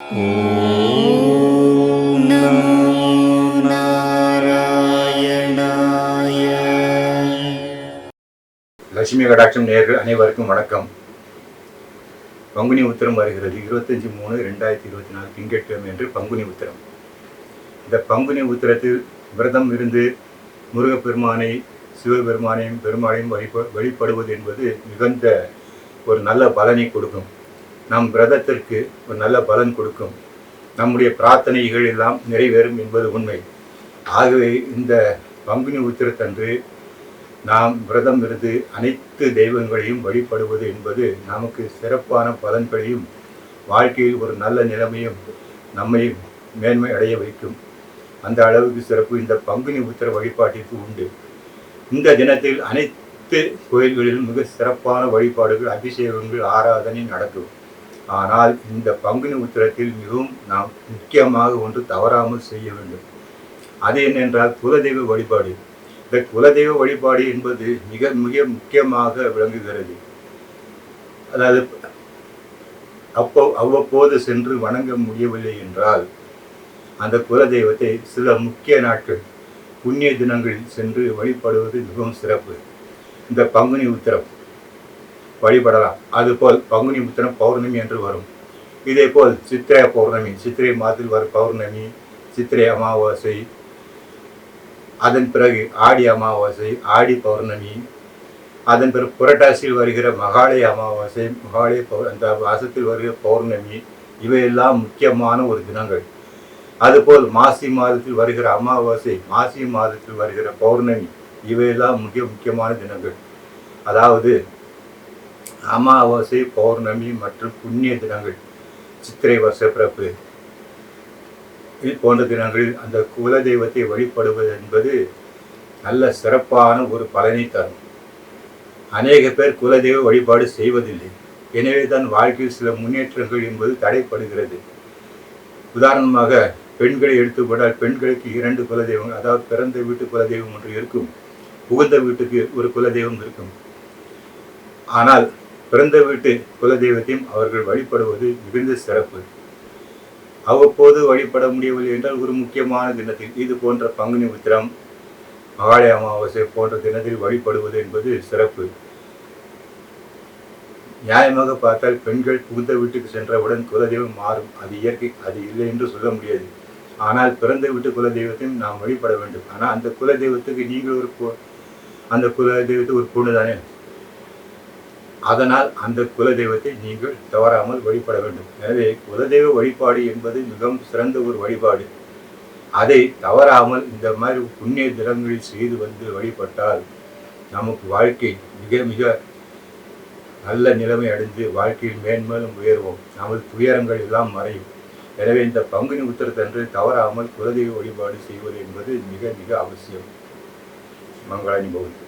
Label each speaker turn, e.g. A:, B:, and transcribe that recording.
A: ஓம் நமோ நாராயணாய.
B: லட்சுமி கடாட்சம் நேயர்கள் அனைவருக்கும் வணக்கம். பங்குனி உத்திரம் வருகிறது. 25/3/2024 திங்கட்கிழமை என்று பங்குனி உத்திரம். இந்த பங்குனி உத்திரத்தில் விரதம் இருந்து முருகப்பெருமானை சிவபெருமானையும் பெருமாளையும் வழிபடுவது என்பது மிகுந்த ஒரு நல்ல பலனை கொடுக்கும். நம் விரதத்திற்கு ஒரு நல்ல பலன் கொடுக்கும். நம்முடைய பிரார்த்தனைகள் எல்லாம் நிறைவேறும் என்பது உண்மை. ஆகவே இந்த பங்குனி உத்திரத்தன்று நாம் விரதம் இருந்து அனைத்து தெய்வங்களையும் வழிபடுவது என்பது நமக்கு சிறப்பான பலன்களையும் வாழ்க்கையில் ஒரு நல்ல நிலைமையும் நம்மை மேன்மை அடைய வைக்கும். அந்த அளவுக்கு சிறப்பு இந்த பங்குனி உத்திர வழிபாட்டிற்கு உண்டு. இந்த தினத்தில் அனைத்து கோயில்களிலும் மிக சிறப்பான வழிபாடுகள், அபிஷேகங்கள், ஆராதனை நடக்கும். ஆனால் இந்த பங்குனி உத்திரத்தில் மிகவும் நாம் முக்கியமாக ஒன்று தவறாமல் செய்ய வேண்டும். அது என்னென்றால் குலதெய்வ வழிபாடு. இந்த குலதெய்வ வழிபாடு என்பது மிக மிக முக்கியமாக விளங்குகிறது. அதாவது அவ்வப்போது சென்று வணங்க முடியவில்லை என்றால் அந்த குலதெய்வத்தை சில முக்கிய நாட்கள் புண்ணிய தினங்களில் சென்று வழிபடுவது மிகவும் சிறப்பு. இந்த பங்குனி உத்திரம் வழிபடலாம். அதுபோல் பங்குனி உத்திரம் பௌர்ணமி என்று வரும். இதே போல் சித்திரை பௌர்ணமி, சித்திரை மாதத்தில் வரும் பௌர்ணமி, சித்திரை அமாவாசை, அதன் பிறகு ஆடி அமாவாசை, ஆடி பௌர்ணமி, அதன் பிறகு புரட்டாசியில் வருகிற மகாலய அமாவாசை, அந்த மாசத்தில் வருகிற பௌர்ணமி, இவையெல்லாம் முக்கியமான ஒரு தினங்கள். அதுபோல் மாசி மாதத்தில் வருகிற அமாவாசை, மாசி மாதத்தில் வருகிற பௌர்ணமி, இவையெல்லாம் முக்கியமான தினங்கள். அதாவது அமாவாசை, பௌர்ணமி மற்றும் புண்ணிய தினங்கள், சித்திரை வருஷ பிறப்பு, இது போன்ற தினங்களில் அந்த குலதெய்வத்தை வழிபடுவது என்பது நல்ல சிறப்பான ஒரு பலனை தரும். அநேக பேர் குலதெய்வ வழிபாடு செய்வதில்லை. எனவே தான் வாழ்க்கையில் சில முன்னேற்றங்கள் என்பது தடைப்படுகிறது. உதாரணமாக பெண்களை எடுத்துக்கொண்டால் பெண்களுக்கு 2 குலதெய்வம், அதாவது பிறந்த வீட்டு குலதெய்வம் ஒன்று இருக்கும், புகுந்த வீட்டுக்கு ஒரு குலதெய்வம் இருக்கும். ஆனால் பிறந்த வீட்டு குலதெய்வத்தையும் அவர்கள் வழிபடுவது மிகுந்த சிறப்பு. அவ்வப்போது வழிபட முடியவில்லை என்றால் ஒரு முக்கியமான தினத்தில், இது போன்ற பங்குனி உத்திரம், மகாலய அமாவாசை போன்ற தினத்தில் வழிபடுவது என்பது சிறப்பு. நியாயமாக பார்த்தால் பெண்கள் புகுந்த வீட்டுக்கு சென்றவுடன் குலதெய்வம் மாறும், அது இயற்கை, அது இல்லை என்று சொல்ல முடியாது. ஆனால் பிறந்த வீட்டு குலதெய்வத்தையும் நாம் வழிபட வேண்டும். ஆனால் அந்த குலதெய்வத்துக்கு நீங்கள் அந்த குலதெய்வத்துக்கு ஒரு பொண்ணு தானே, அதனால் அந்த குலதெய்வத்தை நீங்கள் தவறாமல் வழிபட வேண்டும். எனவே குலதெய்வ வழிபாடு என்பது மிகவும் சிறந்த ஒரு வழிபாடு. அதை தவறாமல் இந்த மாதிரி புண்ணிய தினங்களில் செய்து வந்து வழிபட்டால் நமக்கு வாழ்க்கை மிக மிக நல்ல நிலைமை அடைந்து வாழ்க்கையில் மேன்மேலும் உயர்வோம். நமது துயரங்கள் எல்லாம் மறையும். எனவே இந்த பங்குனி உத்திரத்தன்று தவறாமல் குலதெய்வ வழிபாடு செய்வது என்பது மிக மிக அவசியம். மங்களாணி பவதி.